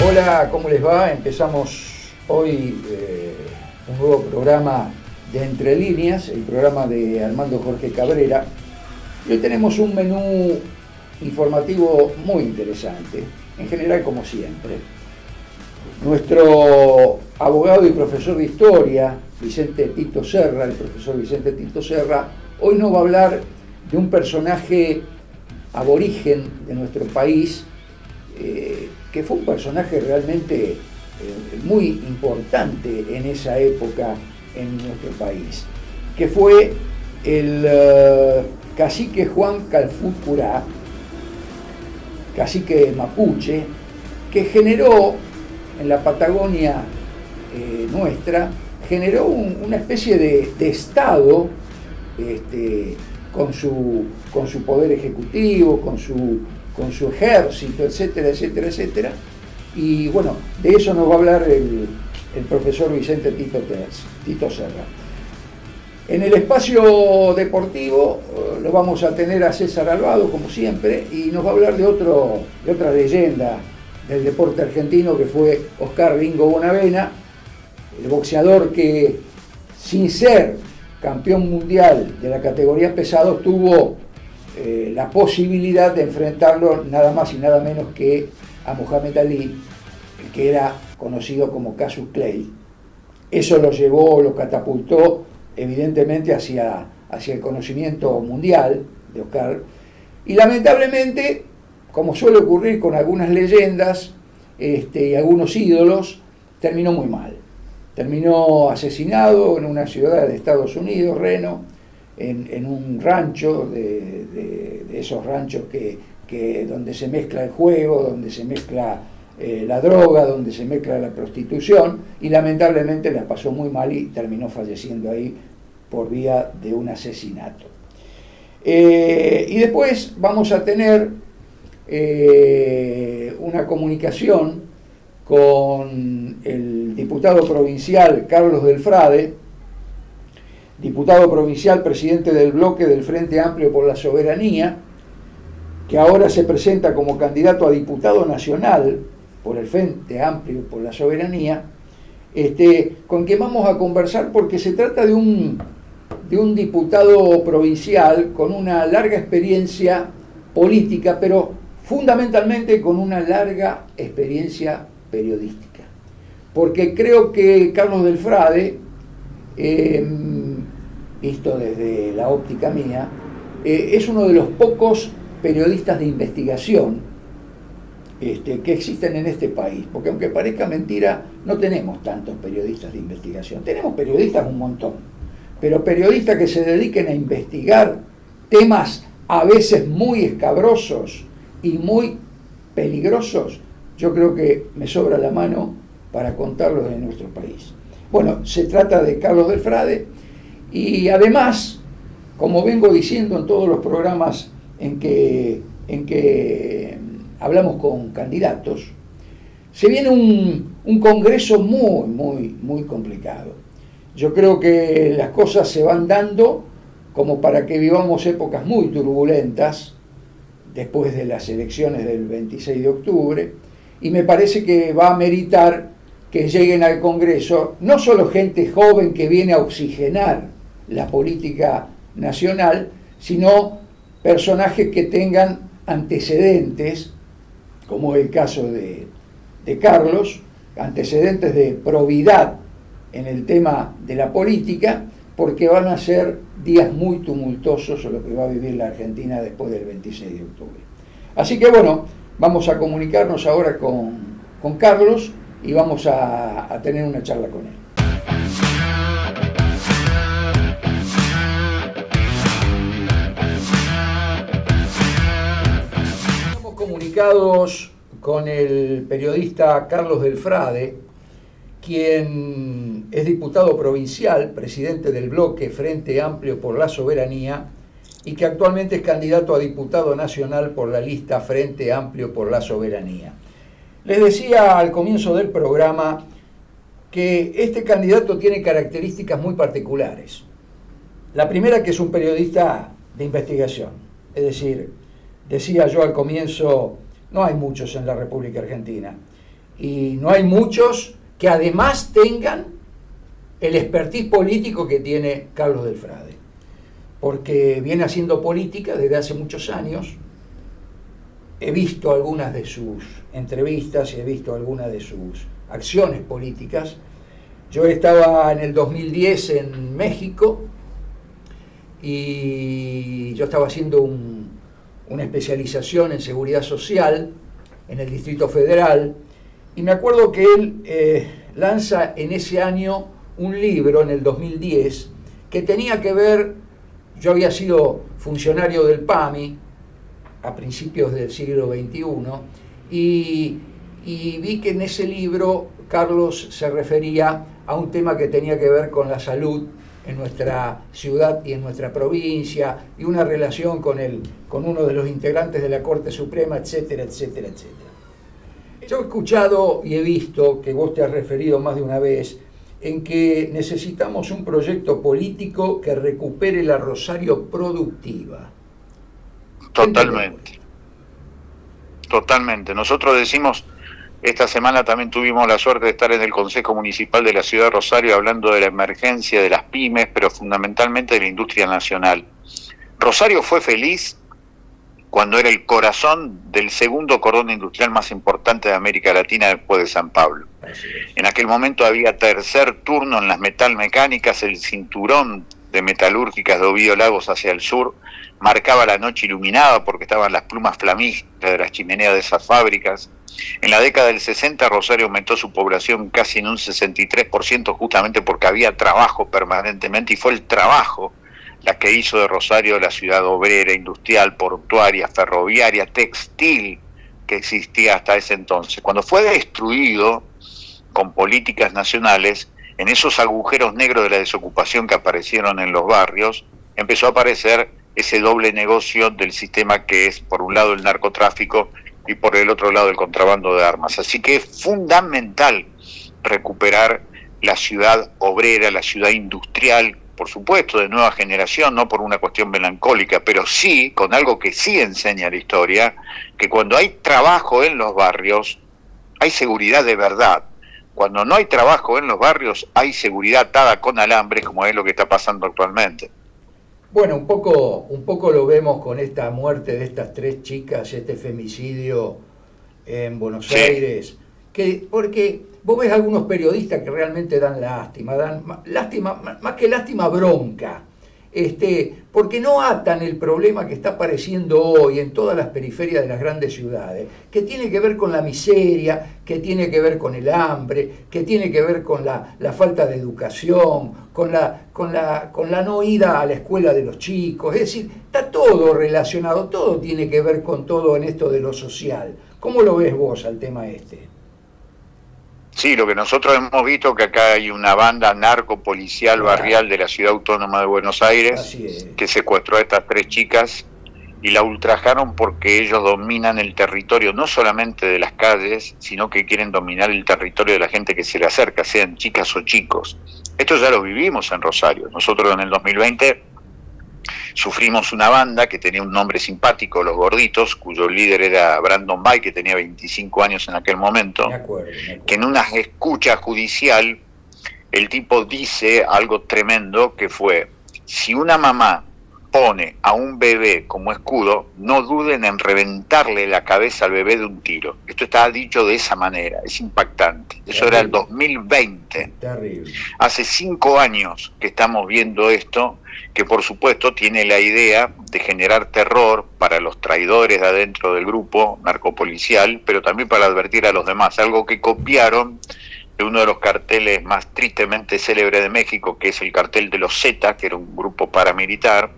Hola, ¿cómo les va? Empezamos hoy un nuevo programa de Entre Líneas, el programa de Armando Jorge Cabrera. Y hoy tenemos un menú informativo muy interesante, en general como siempre. Nuestro abogado y profesor de historia, Vicente Tito Serra, el profesor Vicente Tito Serra, hoy nos va a hablar de un personaje aborigen de nuestro país, que fue un personaje realmente muy importante en esa época en nuestro país, que fue el cacique Juan Calfut Curá, cacique mapuche, que generó en la Patagonia nuestra, generó una especie de estado con su poder ejecutivo, con su ejército, etcétera, etcétera, etcétera. Y bueno, de eso nos va a hablar el profesor Vicente Tito Serra. En el espacio deportivo lo vamos a tener a César Alvado, como siempre, y nos va a hablar de otra leyenda del deporte argentino, que fue Oscar Ringo Bonavena, el boxeador que, sin ser campeón mundial de la categoría pesado, tuvo la posibilidad de enfrentarlo nada más y nada menos que a Muhammad Ali, que era conocido como Cassius Clay. Eso lo catapultó evidentemente hacia el conocimiento mundial de Oscar, y lamentablemente, como suele ocurrir con algunas leyendas y algunos ídolos, terminó muy mal. Terminó asesinado en una ciudad de Estados Unidos, Reno, en un rancho, de esos ranchos donde se mezcla el juego, donde se mezcla la droga, donde se mezcla la prostitución, y lamentablemente la pasó muy mal y terminó falleciendo ahí por vía de un asesinato. Y después vamos a tener una comunicación con el diputado provincial Carlos Delfrade, diputado provincial, presidente del bloque del Frente Amplio por la Soberanía, que ahora se presenta como candidato a diputado nacional por el Frente Amplio por la Soberanía, con quien vamos a conversar porque se trata de un diputado provincial con una larga experiencia política, pero fundamentalmente con una larga experiencia periodística. Porque creo que Carlos Delfrade, visto desde la óptica mía, es uno de los pocos periodistas de investigación que existen en este país, porque aunque parezca mentira, no tenemos tantos periodistas de investigación. Tenemos periodistas un montón, pero periodistas que se dediquen a investigar temas a veces muy escabrosos y muy peligrosos, yo creo que me sobra la mano para contarlos de nuestro país. Bueno, se trata de Carlos Delfrade, y además, como vengo diciendo en todos los programas en que hablamos con candidatos, se viene un congreso muy, muy, muy complicado. Yo creo que las cosas se van dando como para que vivamos épocas muy turbulentas después de las elecciones del 26 de octubre, y me parece que va a meritar que lleguen al Congreso no solo gente joven que viene a oxigenar la política nacional, sino personajes que tengan antecedentes, como el caso de Carlos, antecedentes de probidad en el tema de la política, porque van a ser días muy tumultuosos lo que va a vivir la Argentina después del 26 de octubre. Así que bueno, vamos a comunicarnos ahora con Carlos y vamos a tener una charla con él. Estamos comunicados con el periodista Carlos Delfrade, quien es diputado provincial, presidente del bloque Frente Amplio por la Soberanía, y que actualmente es candidato a diputado nacional por la lista Frente Amplio por la Soberanía. Les decía al comienzo del programa que este candidato tiene características muy particulares. La primera, que es un periodista de investigación, es decir, decía yo al comienzo, no hay muchos en la República Argentina. y no hay muchos que además tengan el expertise político que tiene Carlos del Frade, porque viene haciendo política desde hace muchos años. He visto algunas de sus entrevistas y he visto algunas de sus acciones políticas. Yo estaba en el 2010 en México y yo estaba haciendo una especialización en seguridad social en el Distrito Federal, y me acuerdo que él lanza en ese año un libro, en el 2010, que tenía que ver. Yo había sido funcionario del PAMI a principios del siglo XXI y vi que en ese libro Carlos se refería a un tema que tenía que ver con la salud en nuestra ciudad y en nuestra provincia, y una relación con uno de los integrantes de la Corte Suprema, etcétera, etcétera, etcétera. Yo he escuchado y he visto que vos te has referido más de una vez en que necesitamos un proyecto político que recupere la Rosario productiva. Totalmente. Totalmente. Nosotros decimos, esta semana también tuvimos la suerte de estar en el Consejo Municipal de la Ciudad de Rosario hablando de la emergencia de las pymes, pero fundamentalmente de la industria nacional. Rosario fue feliz cuando era el corazón del segundo cordón industrial más importante de América Latina después de San Pablo. En aquel momento había tercer turno en las metalmecánicas, el cinturón de metalúrgicas de Ovidio Lagos hacia el sur marcaba la noche iluminada porque estaban las plumas flamígeras de las chimeneas de esas fábricas. En la década del 60 Rosario aumentó su población casi en un 63% justamente porque había trabajo permanentemente, y fue el trabajo la que hizo de Rosario la ciudad obrera, industrial, portuaria, ferroviaria, textil que existía hasta ese entonces. Cuando fue destruido con políticas nacionales, en esos agujeros negros de la desocupación que aparecieron en los barrios, empezó a aparecer ese doble negocio del sistema que es, por un lado, el narcotráfico y por el otro lado, el contrabando de armas. Así que es fundamental recuperar la ciudad obrera, la ciudad industrial, por supuesto, de nueva generación, no por una cuestión melancólica, pero sí con algo que sí enseña la historia, que cuando hay trabajo en los barrios, hay seguridad de verdad. Cuando no hay trabajo en los barrios, hay seguridad atada con alambre, como es lo que está pasando actualmente. Bueno, un poco lo vemos con esta muerte de estas 3 chicas, este femicidio en Buenos Aires, porque vos ves algunos periodistas que realmente dan lástima, más que lástima, bronca, porque no atan el problema que está apareciendo hoy en todas las periferias de las grandes ciudades, que tiene que ver con la miseria, que tiene que ver con el hambre, que tiene que ver con la falta de educación, con la no ida a la escuela de los chicos. Es decir, está todo relacionado, todo tiene que ver con todo en esto de lo social. ¿Cómo lo ves vos al tema este? Sí, lo que nosotros hemos visto, que acá hay una banda narco-policial barrial de la Ciudad Autónoma de Buenos Aires que secuestró a estas 3 chicas y la ultrajaron porque ellos dominan el territorio no solamente de las calles, sino que quieren dominar el territorio de la gente que se le acerca, sean chicas o chicos. Esto ya lo vivimos en Rosario. Nosotros en el 2020 sufrimos una banda que tenía un nombre simpático, Los Gorditos, cuyo líder era Brandon Bay, que tenía 25 años en aquel momento, que en una escucha judicial el tipo dice algo tremendo, que fue: si una mamá pone a un bebé como escudo, no duden en reventarle la cabeza al bebé de un tiro. Esto está dicho de esa manera, es impactante. Eso era el 2020. Terrible. Hace 5 años que estamos viendo esto, que por supuesto tiene la idea de generar terror para los traidores de adentro del grupo narcopolicial, pero también para advertir a los demás, algo que copiaron de uno de los carteles más tristemente célebres de México, que es el cartel de los Zetas, que era un grupo paramilitar,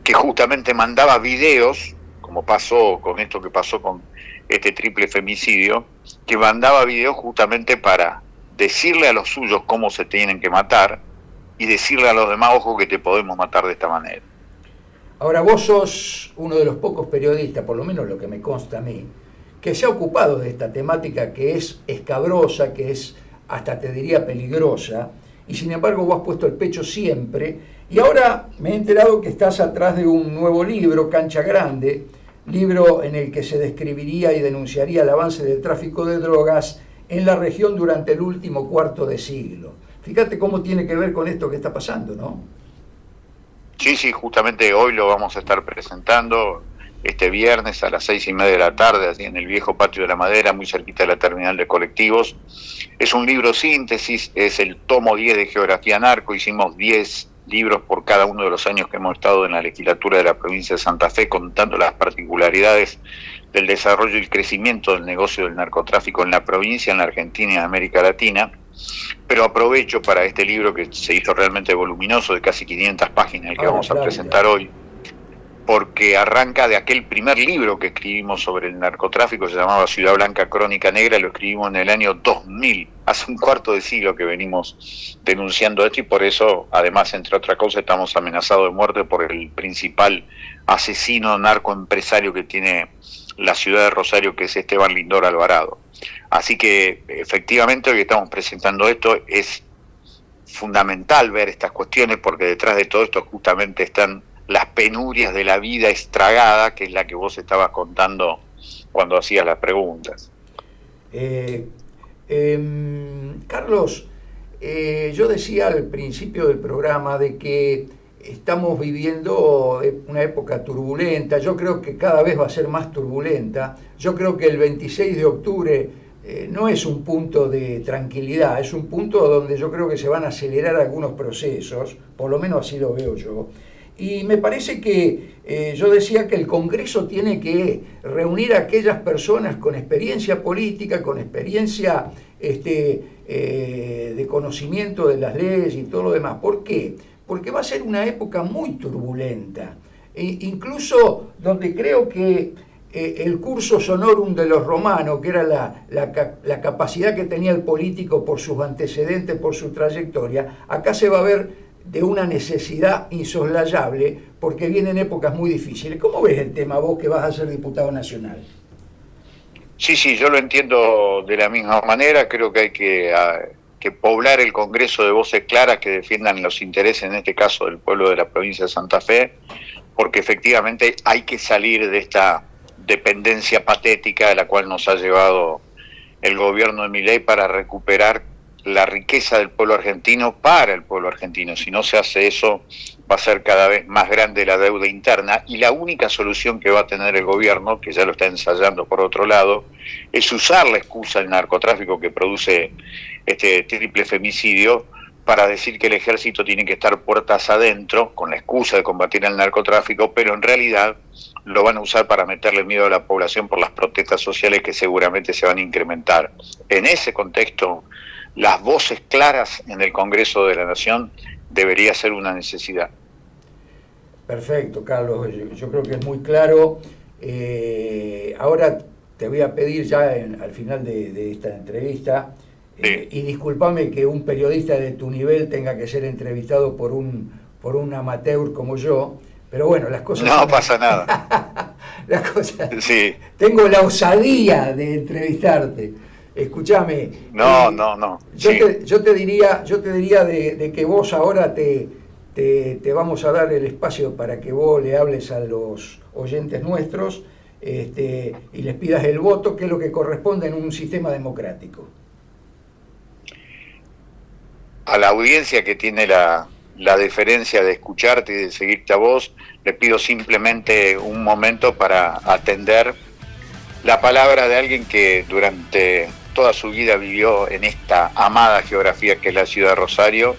que justamente mandaba videos, como pasó con esto que pasó con este triple femicidio, que mandaba videos justamente para decirle a los suyos cómo se tienen que matar y decirle a los demás: ojo que te podemos matar de esta manera. Ahora, vos sos uno de los pocos periodistas, por lo menos lo que me consta a mí, que se ha ocupado de esta temática que es escabrosa, que es hasta te diría peligrosa, y sin embargo vos has puesto el pecho siempre. Y ahora me he enterado que estás atrás de un nuevo libro, Cancha Grande, libro en el que se describiría y denunciaría el avance del tráfico de drogas en la región durante el último cuarto de siglo. Fíjate cómo tiene que ver con esto que está pasando, ¿no? Sí, sí, justamente hoy lo vamos a estar presentando este viernes a las 6:30 de la tarde, así en el viejo Patio de la Madera, muy cerquita de la terminal de colectivos. Es un libro síntesis, es el tomo 10 de Geografía Narco. Hicimos 10 libros por cada uno de los años que hemos estado en la legislatura de la provincia de Santa Fe, contando las particularidades del desarrollo y el crecimiento del negocio del narcotráfico en la provincia, en la Argentina y en América Latina. Pero aprovecho para este libro que se hizo realmente voluminoso, de casi 500 páginas, el que vamos a presentar hoy, porque arranca de aquel primer libro que escribimos sobre el narcotráfico, se llamaba Ciudad Blanca, Crónica Negra, lo escribimos en el año 2000, hace un cuarto de siglo que venimos denunciando esto, y por eso, además, entre otras cosas, estamos amenazados de muerte por el principal asesino narcoempresario que tiene la ciudad de Rosario, que es Esteban Lindor Alvarado. Así que, efectivamente, hoy que estamos presentando esto, es fundamental ver estas cuestiones, porque detrás de todo esto justamente están las penurias de la vida estragada, que es la que vos estabas contando cuando hacías las preguntas. Carlos, yo decía al principio del programa de que estamos viviendo una época turbulenta. Yo creo que cada vez va a ser más turbulenta. Yo creo que el 26 de octubre no es un punto de tranquilidad, es un punto donde yo creo que se van a acelerar algunos procesos, por lo menos así lo veo yo. Y me parece que yo decía que el Congreso tiene que reunir a aquellas personas con experiencia política, con experiencia de conocimiento de las leyes y todo lo demás. ¿Por qué? Porque va a ser una época muy turbulenta, incluso donde creo que el cursus honorum de los romanos, que era la capacidad que tenía el político por sus antecedentes, por su trayectoria, acá se va a ver de una necesidad insoslayable, porque vienen épocas muy difíciles. ¿Cómo ves el tema vos que vas a ser diputado nacional? Sí, yo lo entiendo de la misma manera. Creo que hay que poblar el Congreso de voces claras que defiendan los intereses, en este caso, del pueblo de la provincia de Santa Fe, porque efectivamente hay que salir de esta dependencia patética a la cual nos ha llevado el gobierno de Milei para recuperar la riqueza del pueblo argentino para el pueblo argentino. Si no se hace eso, va a ser cada vez más grande la deuda interna, y la única solución que va a tener el gobierno, que ya lo está ensayando por otro lado, es usar la excusa del narcotráfico que produce este triple femicidio para decir que el ejército tiene que estar puertas adentro con la excusa de combatir el narcotráfico, pero en realidad lo van a usar para meterle miedo a la población por las protestas sociales que seguramente se van a incrementar. En ese contexto, las voces claras en el Congreso de la Nación debería ser una necesidad. Perfecto, Carlos, yo creo que es muy claro. Ahora te voy a pedir ya al final de esta entrevista, sí. Y discúlpame que un periodista de tu nivel tenga que ser entrevistado por un amateur como yo, pero bueno, las cosas... No pasa nada. Las cosas... Sí. Tengo la osadía de entrevistarte. Escúchame. No. Yo te diría de que vos ahora te vamos a dar el espacio para que vos le hables a los oyentes nuestros y les pidas el voto, que es lo que corresponde en un sistema democrático. A la audiencia que tiene la deferencia de escucharte y de seguirte a vos, le pido simplemente un momento para atender la palabra de alguien que durante toda su vida vivió en esta amada geografía que es la ciudad de Rosario,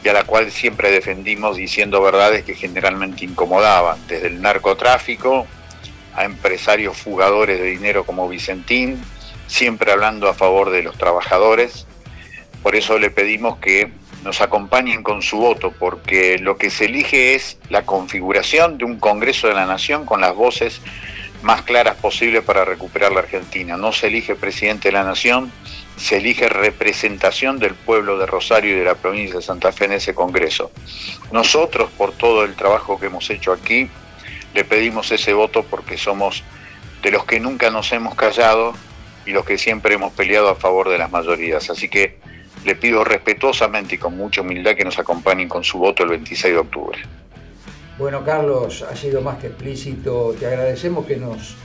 y a la cual siempre defendimos diciendo verdades que generalmente incomodaban, desde el narcotráfico a empresarios fugadores de dinero como Vicentín, siempre hablando a favor de los trabajadores. Por eso le pedimos que nos acompañen con su voto, porque lo que se elige es la configuración de un Congreso de la Nación con las voces más claras posible para recuperar la Argentina. No se elige presidente de la Nación, se elige representación del pueblo de Rosario y de la provincia de Santa Fe en ese Congreso. Nosotros, por todo el trabajo que hemos hecho aquí, le pedimos ese voto porque somos de los que nunca nos hemos callado y los que siempre hemos peleado a favor de las mayorías. Así que le pido respetuosamente y con mucha humildad que nos acompañen con su voto el 26 de octubre. Bueno, Carlos, ha sido más que explícito. Te agradecemos que nos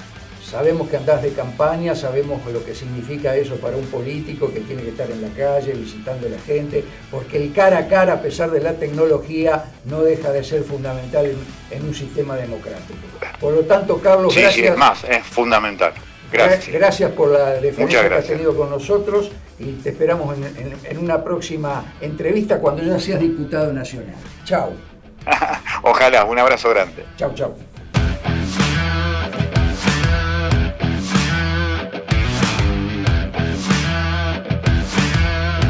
sabemos que andás de campaña, sabemos lo que significa eso para un político que tiene que estar en la calle visitando a la gente, porque el cara a cara, a pesar de la tecnología, no deja de ser fundamental en un sistema democrático. Por lo tanto, Carlos, gracias. Sí, es más, es fundamental. Gracias. Gracias por la deferencia que has gracias. tenido con nosotros y te esperamos en una próxima entrevista cuando ya seas diputado nacional. Chau. Ojalá, un abrazo grande. Chau, chau.